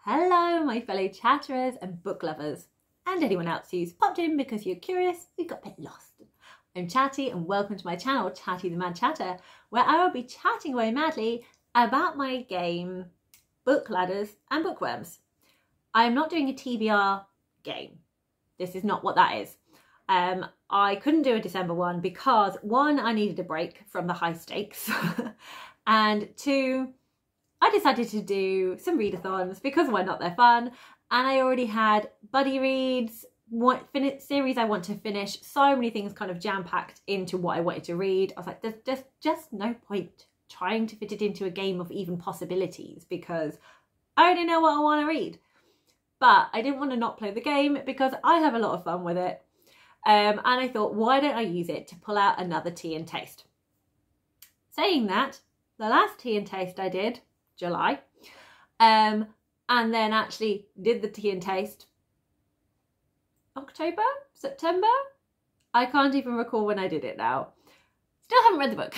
Hello my fellow chatterers and book lovers, and anyone else who's popped in because you're curious, you got a bit lost. I'm Chatty and welcome to my channel, Chatty the Mad Chatter, where I will be chatting away madly about my game, Bookladders and Bookworms. I am not doing a TBR game. This is not what that is. I couldn't do a December one because one, I needed a break from the high stakes, and two, I decided to do some readathons because why not, they're fun, and I already had buddy reads, series I want to finish, so many things kind of jam-packed into what I wanted to read. I was like, there's just no point trying to fit it into a game of even possibilities because I already know what I want to read. But I didn't want to not play the game because I have a lot of fun with it. And I thought, why don't I use it to pull out another tea and taste? Saying that, the last tea and taste I did, July, and then actually did the tea and taste October, September? I can't even recall when I did it now. Still haven't read the book.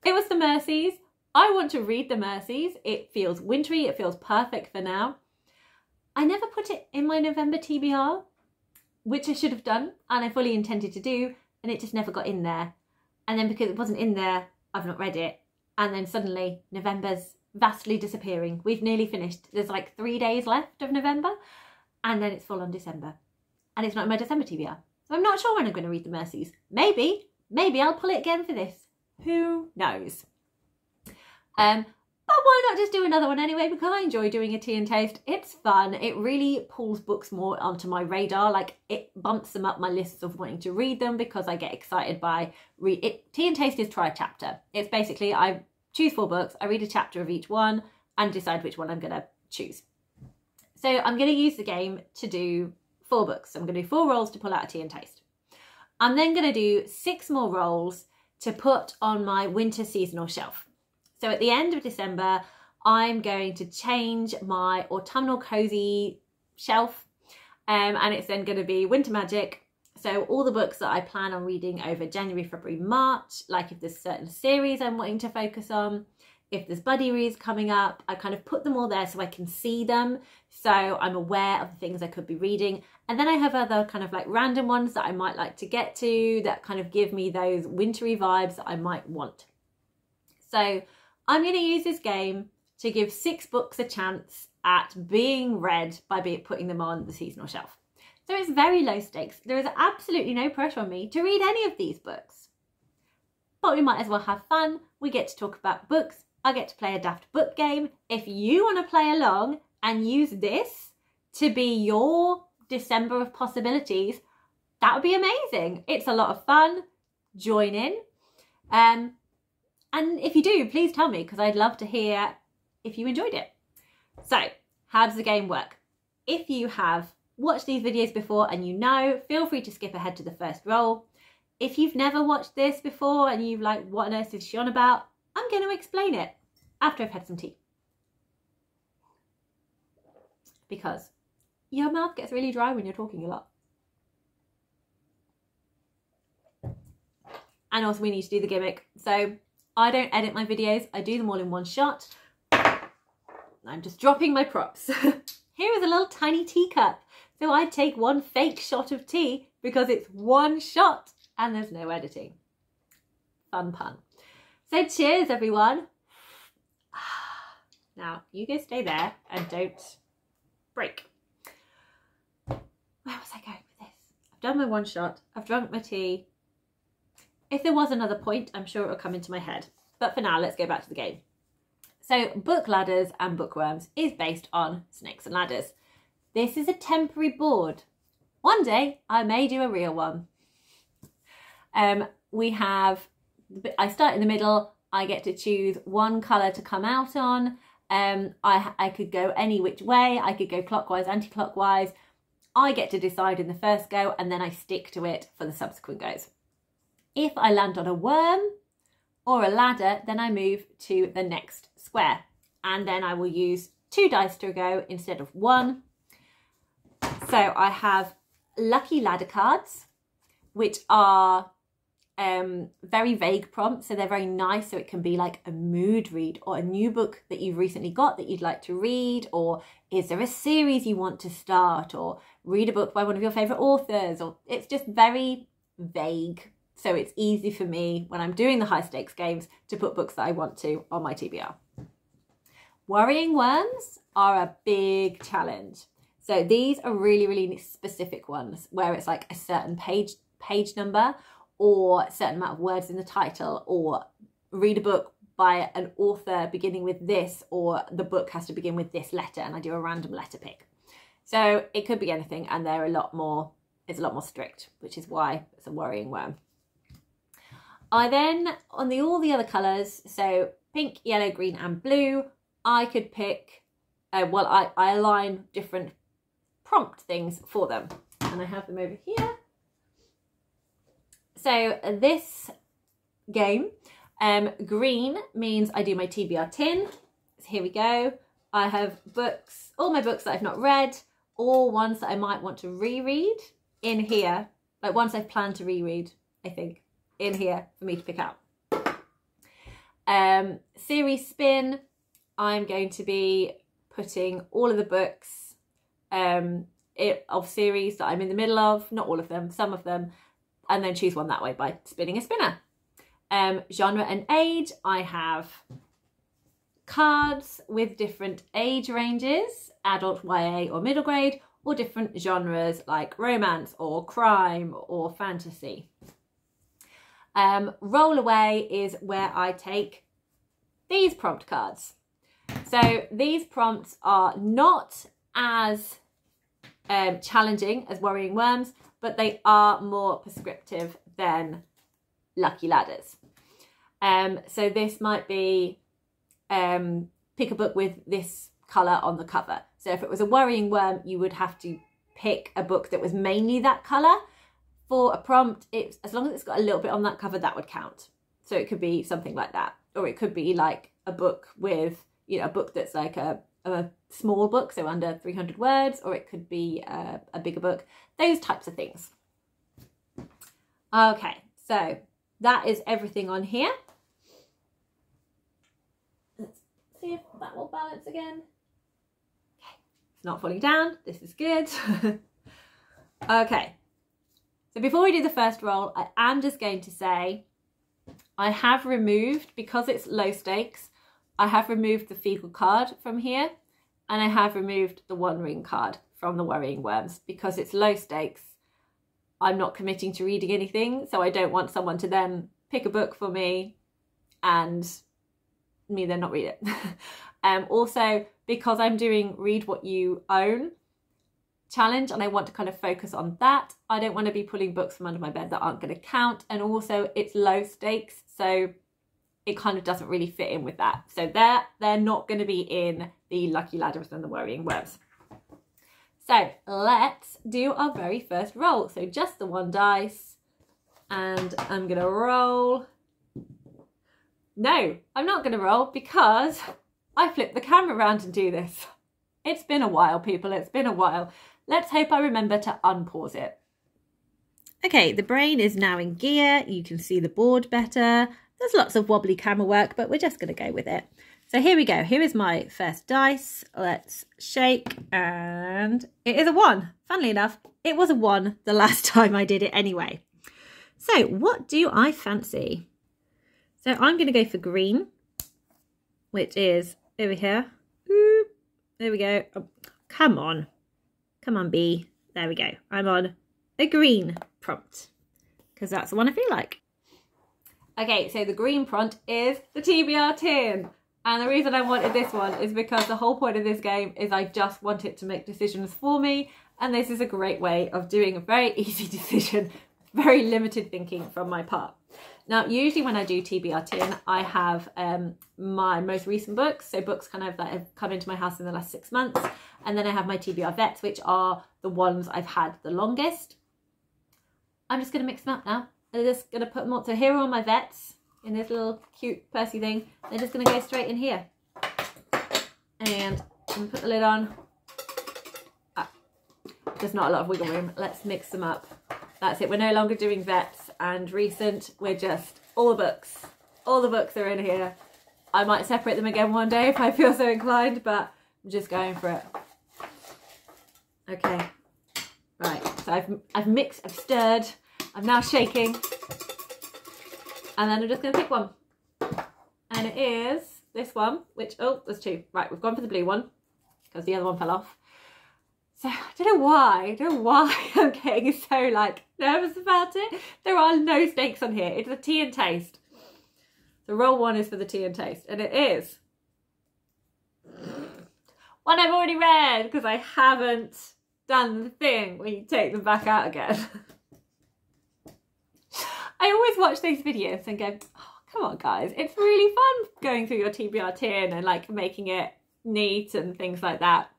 It was The Mercies. I want to read The Mercies. It feels wintry, it feels perfect for now. I never put it in my November TBR, which I should have done and I fully intended to do, and it just never got in there. And then because it wasn't in there, I've not read it. And then suddenly November's vastly disappearing. We've nearly finished. There's like 3 days left of November and then it's full on December. And it's not in my December TBR. So I'm not sure when I'm going to read The Mercies. Maybe I'll pull it again for this. Who knows? But why not just do another one anyway, because I enjoy doing a tea and taste. It's fun. It really pulls books more onto my radar. Like, it bumps them up my lists of wanting to read them because I get excited by it. Tea and taste is try a chapter. It's basically I choose 4 books, I read a chapter of each one and decide which one I'm going to choose. So I'm going to use the game to do 4 books. So I'm going to do 4 rolls to pull out a tea and taste. I'm then going to do 6 more rolls to put on my winter seasonal shelf. So at the end of December, I'm going to change my autumnal cozy shelf, and it's then going to be winter magic. So all the books that I plan on reading over January, February, March, like if there's certain series I'm wanting to focus on, if there's buddy reads coming up, I kind of put them all there so I can see them. So I'm aware of the things I could be reading. And then I have other kind of like random ones that I might like to get to that kind of give me those wintry vibes that I might want. So I'm going to use this game to give 6 books a chance at being read by putting them on the seasonal shelf. So it's very low stakes. There is absolutely no pressure on me to read any of these books. But we might as well have fun. We get to talk about books. I get to play a daft book game. If you want to play along and use this to be your December of possibilities, that would be amazing. It's a lot of fun. Join in. And if you do, please tell me, because I'd love to hear if you enjoyed it. So, how does the game work? If you have watched these videos before and you know, feel free to skip ahead to the first roll. If you've never watched this before and you're like, what on earth is she on about? I'm going to explain it after I've had some tea. Because your mouth gets really dry when you're talking a lot. And also we need to do the gimmick. So I don't edit my videos, I do them all in one shot. I'm just dropping my props. Here is a little tiny teacup. So I take 1 fake shot of tea because it's 1 shot and there's no editing. Fun pun. So cheers everyone. Now you go stay there and don't break. Where was I going with this? I've done my 1 shot, I've drunk my tea. If there was another point, I'm sure it'll come into my head. But for now, let's go back to the game. So Bookladders and Bookworms is based on Snakes and Ladders. This is a temporary board. One day, I may do a real one. I start in the middle. I get to choose 1 colour to come out on. I could go any which way. I could go clockwise, anti-clockwise. I get to decide in the first go and then I stick to it for the subsequent goes. If I land on a worm or a ladder, then I move to the next square. And then I will use 2 dice to go instead of 1. So I have lucky ladder cards, which are very vague prompts, so they're very nice. So it can be like a mood read, or a new book that you've recently got that you'd like to read, or is there a series you want to start, or read a book by one of your favorite authors, or it's just very vague. So it's easy for me when I'm doing the high stakes games to put books that I want to on my TBR. Worrying Worms are a big challenge. So these are really, really specific ones where it's like a certain page number, or a certain amount of words in the title, or read a book by an author beginning with this, or the book has to begin with this letter, and I do a random letter pick. So it could be anything, and it's a lot more strict, which is why it's a worrying worm. I then, on all the other colours, so pink, yellow, green and blue, I could pick, I align different prompt things for them, and I have them over here. So this game, green means I do my TBR tin. So here we go. I have books, all my books that I've not read, or ones that I might want to reread in here, like ones I've planned to reread, I think, in here for me to pick out. Series spin, I'm going to be putting all of the books of series that I'm in the middle of, not all of them, some of them, and then choose one that way by spinning a spinner. Genre and age, I have cards with different age ranges, adult, YA or middle grade, or different genres like romance or crime or fantasy. Roll away is where I take these prompt cards. So these prompts are not as challenging as Worrying Worms, but they are more prescriptive than Lucky Ladders. So this might be pick a book with this colour on the cover. So if it was a Worrying Worm, you would have to pick a book that was mainly that colour. For a prompt, as long as it's got a little bit on that cover, that would count. So it could be something like that. Or it could be like a book with, a book that's like a small book, so under 300 words, or it could be a bigger book, those types of things. Okay, so that is everything on here. Let's see if that will balance again. Okay, it's not falling down, this is good. Okay, so before we do the first roll, I am just going to say I have removed, because it's low stakes, I have removed the fecal card from here, and I have removed the one ring card from the Worrying Worms. Because it's low stakes, I'm not committing to reading anything, so I don't want someone to then pick a book for me and me then not read it. Also, because I'm doing read what you own challenge, and I want to kind of focus on that, I don't want to be pulling books from under my bed that aren't going to count, and also it's low stakes, so it kind of doesn't really fit in with that. So they're not going to be in the Lucky Ladders and the Worrying Worms. So let's do our very first roll. So just the one dice, and I'm going to roll. No, I'm not going to roll because I flip the camera around and do this. It's been a while, people, it's been a while. Let's hope I remember to unpause it. Okay, the brain is now in gear. You can see the board better. There's lots of wobbly camera work, but we're just going to go with it. So here we go. Here is my first dice. Let's shake, and it is a 1. Funnily enough, it was a 1 the last time I did it anyway. So what do I fancy? So I'm going to go for green, which is over here. Ooh, there we go. Oh, come on. Come on, B. There we go. I'm on a green prompt because that's the one I feel like. Okay, so the green prompt is the TBR tin. And the reason I wanted this one is because the whole point of this game is I just want it to make decisions for me. And this is a great way of doing a very easy decision, very limited thinking from my part. Now, usually when I do TBR tin, I have my most recent books. So books kind of that have come into my house in the last 6 months. And then I have my TBR vets, which are the ones I've had the longest. I'm just going to mix them up now. I'm just going to put them all. So here are all my vets in this little cute Percy thing. They're just going to go straight in here. And I'm going to put the lid on. Ah, there's not a lot of wiggle room. Let's mix them up. That's it. We're no longer doing vets and recent. We're just, all the books are in here. I might separate them again one day if I feel so inclined, but I'm just going for it. Okay, right, so I've mixed, I've stirred, I'm now shaking, and then I'm just going to pick one. And it is this one, which, oh, there's two. Right, we've gone for the blue one, because the other one fell off. So I don't know why I'm getting so like nervous about it. There are no stakes on here. It's a tea and taste. So roll one is for the tea and taste, and it is one I've already read because I haven't done the thing where you take them back out again. I always watch these videos and go, oh, come on guys, it's really fun going through your TBR tin and like making it neat and things like that.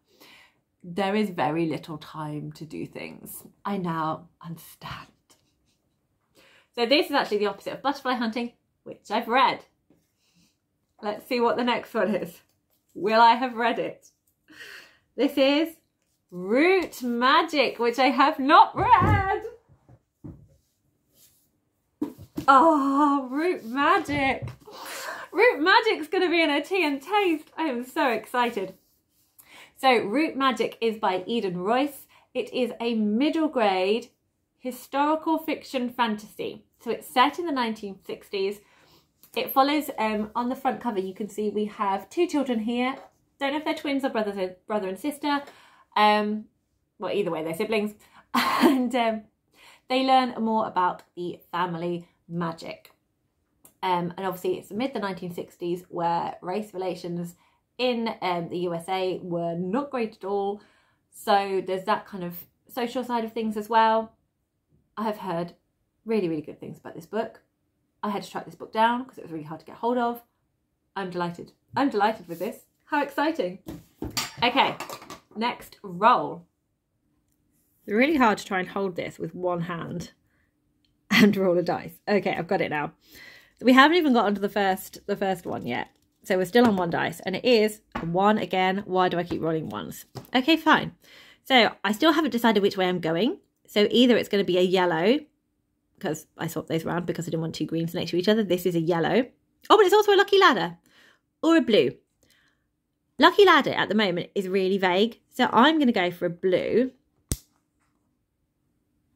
There is very little time to do things. I now understand. So this is actually the opposite of butterfly hunting, which I've read. Let's see what the next one is. Will I have read it? This is Root Magic, which I have not read. Oh, Root Magic. Root Magic's going to be in a tea and taste. I am so excited. So Root Magic is by Eden Royce. It is a middle grade historical fiction fantasy. So it's set in the 1960s. It follows, on the front cover, you can see we have two children here. Don't know if they're twins or brother and sister. Well, either way, they're siblings. And they learn more about the family magic. And obviously it's mid the 1960s where race relations in the USA were not great at all. So there's that kind of social side of things as well. I have heard really, really good things about this book. I had to track this book down because it was really hard to get hold of. I'm delighted. I'm delighted with this. How exciting. Okay, next roll. It's really hard to try and hold this with one hand and roll a dice. Okay, I've got it now. We haven't even got onto the first one yet. So we're still on one dice and it is a one again. Why do I keep rolling ones? Okay, fine. So I still haven't decided which way I'm going. So either it's going to be a yellow, because I swapped those around because I didn't want two greens next to each other. This is a yellow. Oh, but it's also a lucky ladder, or a blue. Lucky ladder at the moment is really vague. So I'm going to go for a blue.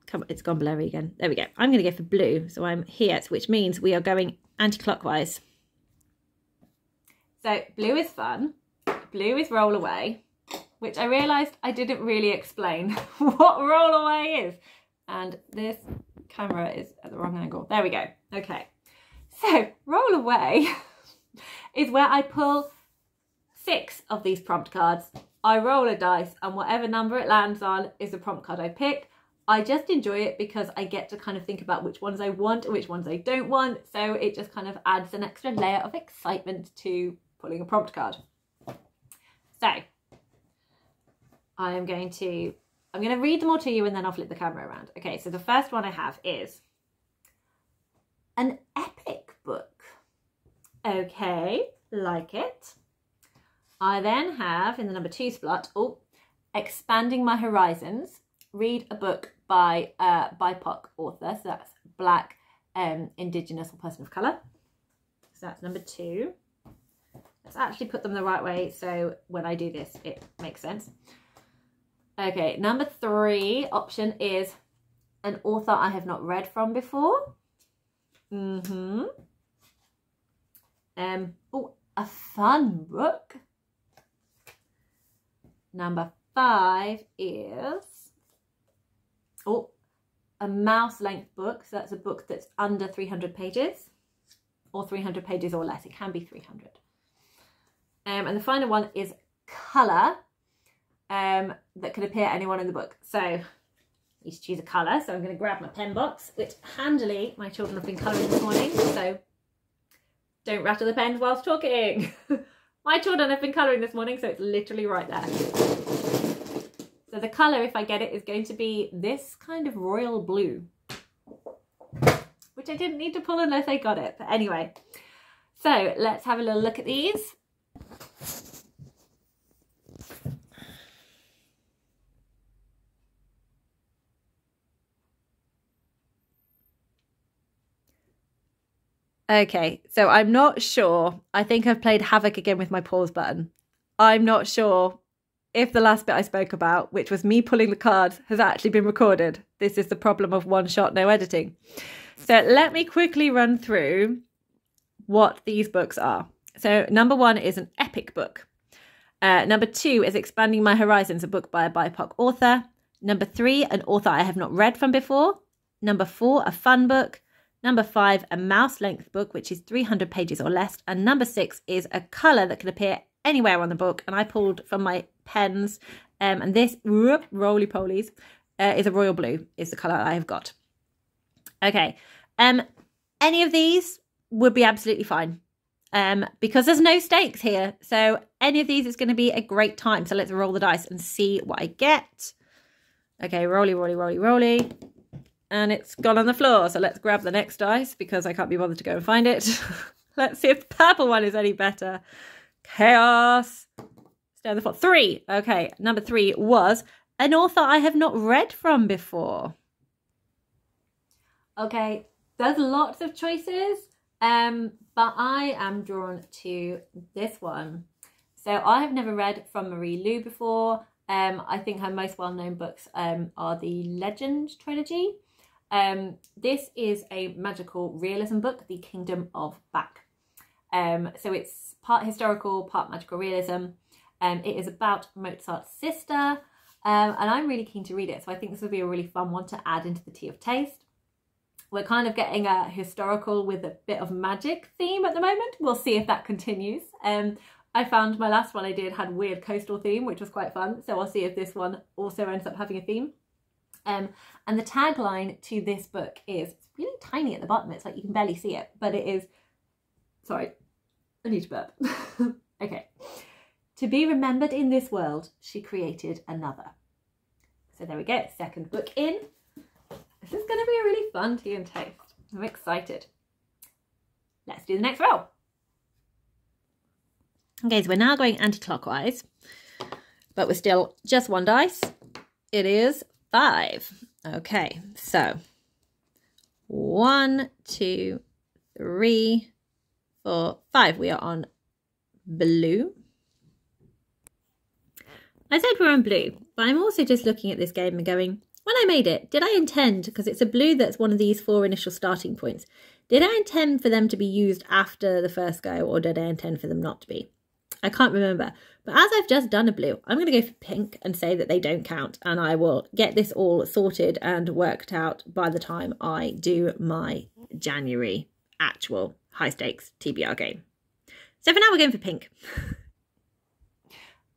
Come on, it's gone blurry again. There we go. I'm going to go for blue. So I'm here, which means we are going anti-clockwise. So blue is fun. Blue is roll away, which I realised I didn't really explain what roll away is. And this camera is at the wrong angle. There we go. Okay. So roll away is where I pull 6 of these prompt cards. I roll a dice and whatever number it lands on is the prompt card I pick. I just enjoy it because I get to kind of think about which ones I want and which ones I don't want. So it just kind of adds an extra layer of excitement to pulling a prompt card. So I'm going to read them all to you and then I'll flip the camera around. Okay, so the first one I have is an epic book. Okay, like it. I then have in the number 2 slot, Expanding My Horizons. Read a book by a BIPOC author. So that's Black, Indigenous or person of colour. So that's number 2. Let's actually put them the right way so when I do this it makes sense. Okay, number 3 option is an author I have not read from before. A fun book. Number 5 is a mouse length book. So that's a book that's under 300 pages or 300 pages or less. It can be 300. And the final one is colour. That could appear anywhere in the book. So I used to choose a colour. So I'm going to grab my pen box, which handily my children have been colouring this morning. So don't rattle the pens whilst talking. My children have been colouring this morning, so it's literally right there. So the colour, if I get it, is going to be this kind of royal blue, which I didn't need to pull unless I got it. But anyway, so let's have a little look at these. Okay, so I'm not sure. I think I've played havoc again with my pause button. I'm not sure if the last bit I spoke about, which was me pulling the cards, has actually been recorded. This is the problem of one shot, no editing. So let me quickly run through what these books are. So number 1 is an epic book. Number 2 is Expanding My Horizons, a book by a BIPOC author. Number 3, an author I have not read from before. Number 4, a fun book. Number 5, a mouse-length book, which is 300 pages or less. And number 6 is a colour that can appear anywhere on the book. And I pulled from my pens. And this, roly-polies, is a royal blue, is the colour I have got. Okay. Any of these would be absolutely fine. Because there's no stakes here. So any of these is going to be a great time. So let's roll the dice and see what I get. Okay, roly, roly, roly, roly. And it's gone on the floor. So let's grab the next dice because I can't be bothered to go and find it. Let's see if the purple one is any better. Chaos. Stay on the floor. 3. Okay, number 3 was an author I have not read from before. Okay, there's lots of choices. But I am drawn to this one. So I have never read from Marie Lu before. I think her most well-known books are the Legend trilogy. This is a magical realism book, The Kingdom of Back. So it's part historical, part magical realism. It is about Mozart's sister, and I'm really keen to read it. So I think this would be a really fun one to add into the Tea of Taste. We're kind of getting a historical with a bit of magic theme at the moment. We'll see if that continues. I found my last one I did had weird coastal theme, which was quite fun. So I'll see if this one also ends up having a theme. And the tagline to this book is, it's really tiny at the bottom. It's like you can barely see it, but it is, sorry, I need to burp. Okay. To be remembered in this world, she created another. So there we go. Second book in. This is going to be a really fun tea and taste. I'm excited. Let's do the next roll. Okay, so we're now going anti-clockwise, but we're still just one dice. It is 5. Okay, so 1, 2, 3, 4, 5. We are on blue. I said we're on blue, but I'm also just looking at this game and going, when I made it, did I intend, because it's a blue that's one of these 4 initial starting points, did I intend for them to be used after the first go, or did I intend for them not to be? I can't remember. But as I've just done a blue, I'm going to go for pink and say that they don't count, and I will get this all sorted and worked out by the time I do my January actual high stakes TBR game. So for now we're going for pink.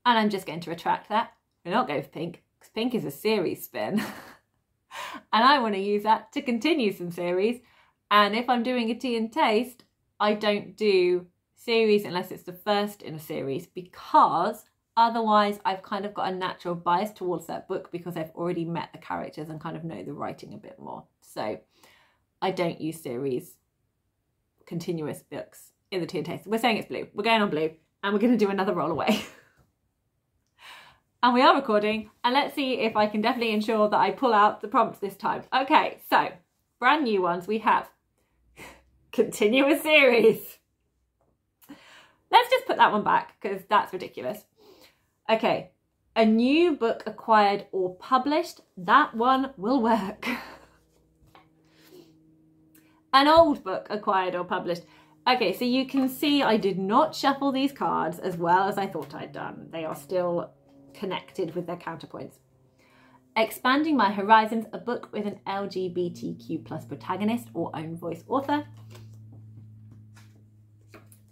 And I'm just going to retract that. We're not going for pink. Pink is a series spin and I want to use that to continue some series, and if I'm doing a tea and taste, I don't do series unless it's the first in a series, because otherwise I've kind of got a natural bias towards that book because I've already met the characters and kind of know the writing a bit more. So I don't use series continuous books in the tea and taste. We're saying it's blue. We're going on blue and we're going to do another roll away. And we are recording, and let's see if I can definitely ensure that I pull out the prompts this time. Okay, so brand new ones we have. Continuous series. Let's just put that one back because that's ridiculous. Okay, a new book acquired or published. That one will work. An old book acquired or published. Okay, so you can see I did not shuffle these cards as well as I thought I'd done. They are still connected with their counterpoints. Expanding My Horizons, a book with an LGBTQ+ protagonist or own voice author.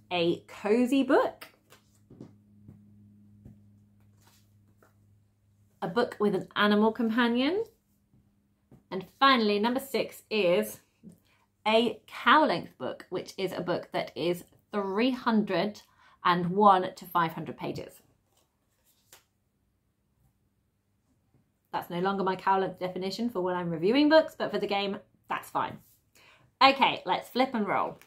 A cozy book. A book with an animal companion. And finally, number 6 is a cow-length book, which is a book that is 301 to 500 pages. That's no longer my cow-length definition for when I'm reviewing books, but for the game, that's fine. Okay, let's flip and roll.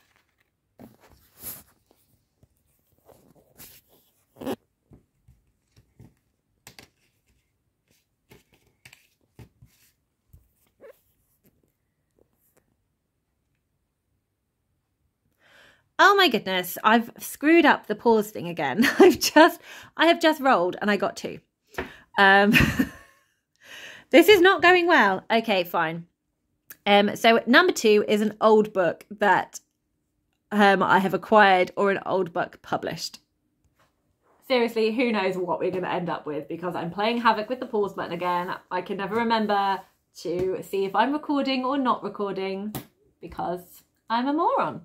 my goodness, I've screwed up the pause thing again. I have just rolled and I got 2. This is not going well. Okay, fine. So number 2 is an old book that I have acquired or an old book published. Seriously, who knows what we're going to end up with, because I'm playing havoc with the pause button again. I can never remember to see if I'm recording or not recording because I'm a moron.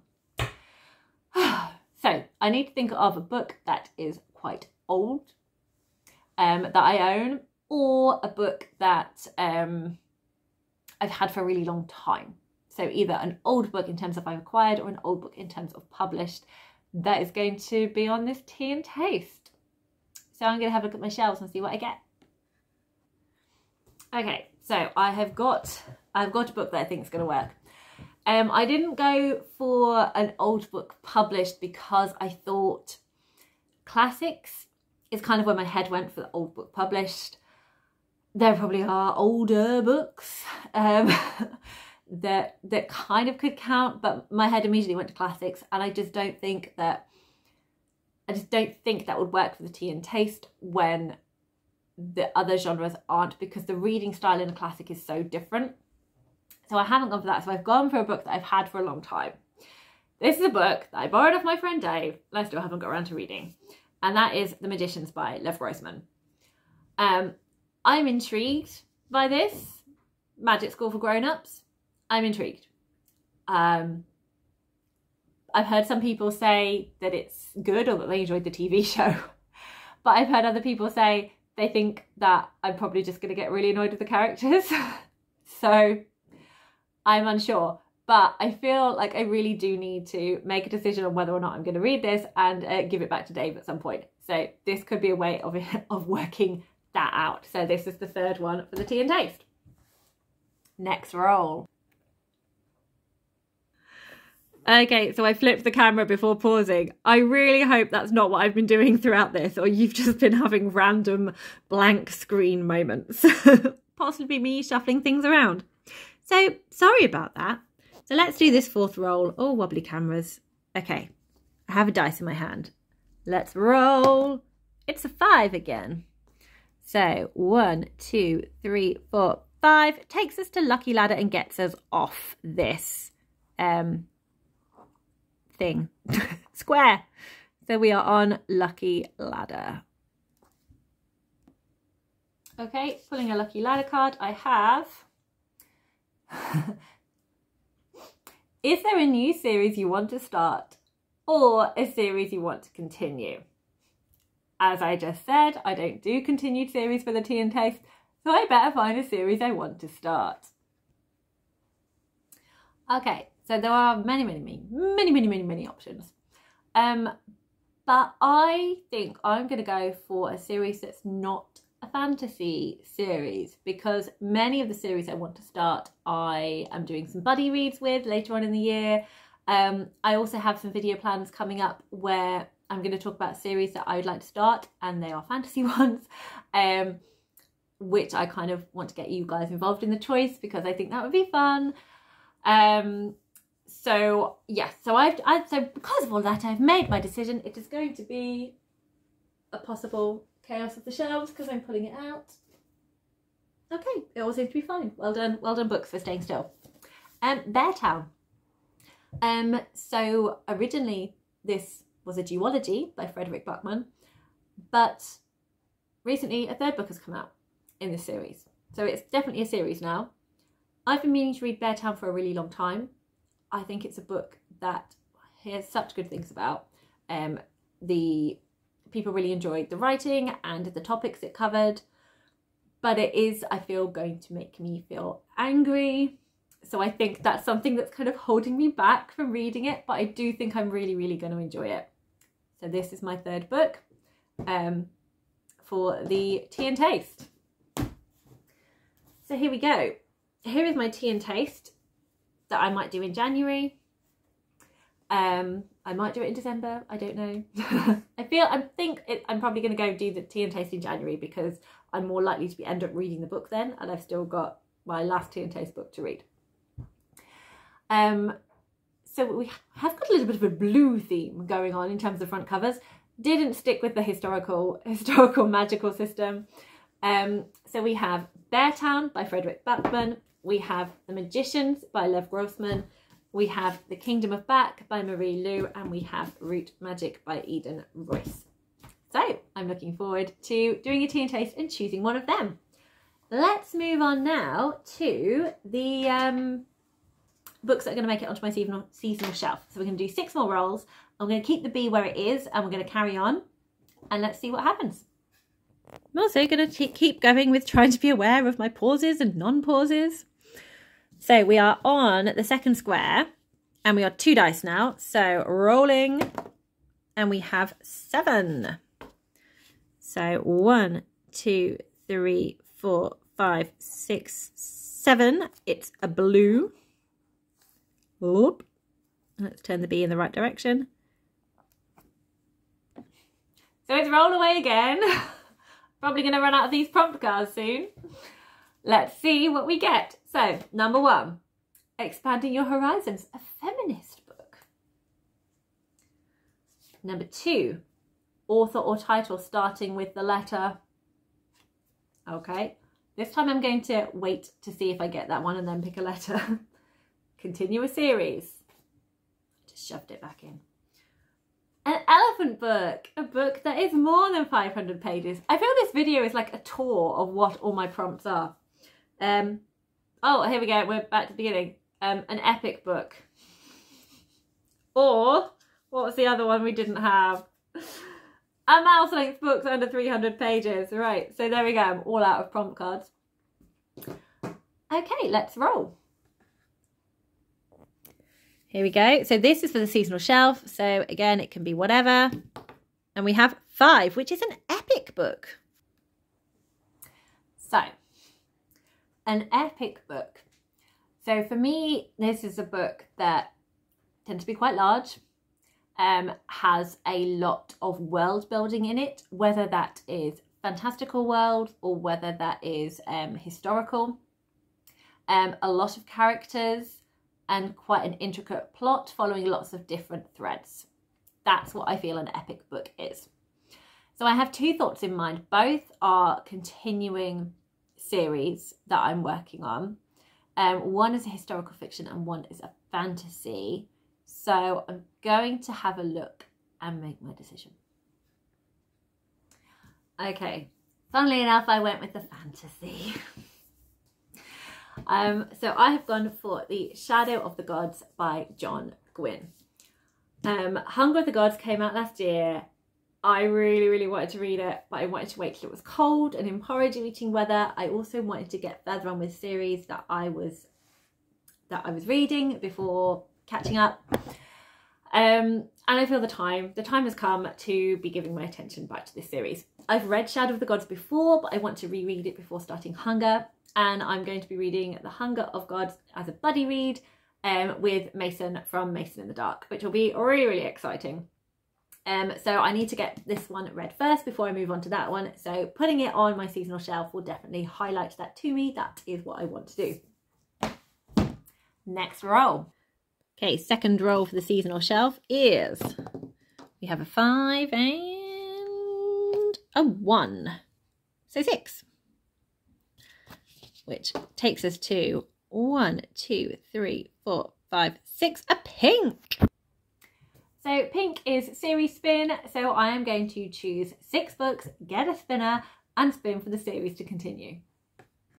So I need to think of a book that is quite old that I own, or a book that I've had for a really long time. So either an old book in terms of I've acquired or an old book in terms of published. That is going to be on this tea and taste. So I'm going to have a look at my shelves and see what I get. Okay, so I've got a book that I think is going to work. I didn't go for an old book published because I thought classics is kind of where my head went for the old book published. There probably are older books that kind of could count, but my head immediately went to classics, and I just don't think that would work for the tea and taste when the other genres aren't, because the reading style in a classic is so different. So I haven't gone for that. So I've gone for a book that I've had for a long time. This is a book that I borrowed off my friend Dave, and I still haven't got around to reading. And that is The Magicians by Lev Grossman. I'm intrigued by this. Magic School for Grown-Ups. I'm intrigued. I've heard some people say that it's good or that they enjoyed the TV show. But I've heard other people say they think that I'm probably just going to get really annoyed with the characters. So I'm unsure. But I feel like I really do need to make a decision on whether or not I'm going to read this and give it back to Dave at some point. So this could be a way of working that out. So this is the third one for the tea and taste. Next roll. Okay, so I flipped the camera before pausing. I really hope that's not what I've been doing throughout this, or you've just been having random blank screen moments. Possibly me shuffling things around. So sorry about that. So let's do this fourth roll. Oh, wobbly cameras. Okay, I have a dice in my hand. Let's roll. It's a 5 again. So 1, 2, 3, 4, 5 takes us to Lucky Ladder and gets us off this thing. Square. So we are on Lucky Ladder. Okay, pulling a Lucky Ladder card. I have... Is there a new series you want to start or a series you want to continue? As I just said, I don't do continued series for the tea and taste, so I better find a series I want to start. Okay, so there are many options. But I think I'm going to go for a series that's not a fantasy series, because many of the series I want to start I am doing some buddy reads with later on in the year. I also have some video plans coming up where I'm going to talk about series that I would like to start, and they are fantasy ones, which I kind of want to get you guys involved in the choice because I think that would be fun. So yes, so because of all that, I've made my decision. It is going to be a possible chaos of the shelves because I'm pulling it out. Okay, it all seems to be fine. Well done books for staying still. Beartown. So originally this was a duology by Frederick Buckman, but recently a third book has come out in this series. So it's definitely a series now. I've been meaning to read Beartown for a really long time. I think it's a book that I hear such good things about. The people really enjoyed the writing and the topics it covered, but it is, I feel, going to make me feel angry. So I think that's something that's kind of holding me back from reading it, but I do think I'm really going to enjoy it. So this is my third book for the tea and taste. So here we go. Here is my tea and taste that I might do in January. I might do it in December, I don't know. I'm probably going to go do the tea and taste in January because I'm more likely to end up reading the book then, and I've still got my last tea and taste book to read. So we have got a little bit of a blue theme going on in terms of front covers. Didn't stick with the historical magical system. So we have Beartown by Frederick Backman. We have The Magicians by Lev Grossman. We have The Kingdom of Back by Marie Lu, and we have Root Magic by Eden Royce. So I'm looking forward to doing a tea and taste and choosing one of them. Let's move on now to the books that are going to make it onto my seasonal shelf. So we're going to do 6 more rolls. I'm going to keep the B where it is, and we're going to carry on, and let's see what happens. I'm also going to keep going with trying to be aware of my pauses and non-pauses. So we are on the second square, and we are 2 dice now. So rolling, and we have 7. So 1, 2, 3, 4, 5, 6, 7. It's a blue. Oop. Let's turn the B in the right direction. So it's rolled away again. Probably going to run out of these prompt cards soon. Let's see what we get. So, number 1, Expanding Your Horizons, a feminist book. Number 2, author or title starting with the letter. Okay, this time I'm going to wait to see if I get that one and then pick a letter. Continue a series. Just shoved it back in. An elephant book, a book that is more than 500 pages. I feel this video is like a tour of what all my prompts are. Oh, here we go. We're back to the beginning. An epic book. Or, what was the other one we didn't have? A mouse length book under 300 pages. Right, so there we go. I'm all out of prompt cards. Okay, let's roll. Here we go. So this is for the seasonal shelf. So again, it can be whatever. And we have 5, which is an epic book. So, an epic book. So for me, this is a book that tends to be quite large, has a lot of world building in it, whether that is fantastical world or whether that is historical. A lot of characters and quite an intricate plot following lots of different threads. That's what I feel an epic book is. So I have 2 thoughts in mind. Both are continuing series that I'm working on. One is a historical fiction and one is a fantasy. So I'm going to have a look and make my decision. Okay, funnily enough, I went with the fantasy. So I have gone for The Shadow of the Gods by John Gwynne. Hunger of the Gods came out last year. I really wanted to read it, but I wanted to wait till it was cold and in porridge eating weather. I also wanted to get further on with series that I was reading before catching up. And I feel the time has come to be giving my attention back to this series. I've read Shadow of the Gods before, but I want to reread it before starting Hunger. And I'm going to be reading The Hunger of Gods as a buddy read with Mason from Mason in the Dark, which will be really exciting. So I need to get this one read first before I move on to that one. So putting it on my seasonal shelf will definitely highlight that to me. That is what I want to do. Next roll. Okay, second roll for the seasonal shelf is, we have a 5 and a 1. So 6. Which takes us to 1, 2, 3, 4, 5, 6, a pink. So pink is series spin. So I am going to choose 6 books, get a spinner and spin for the series to continue.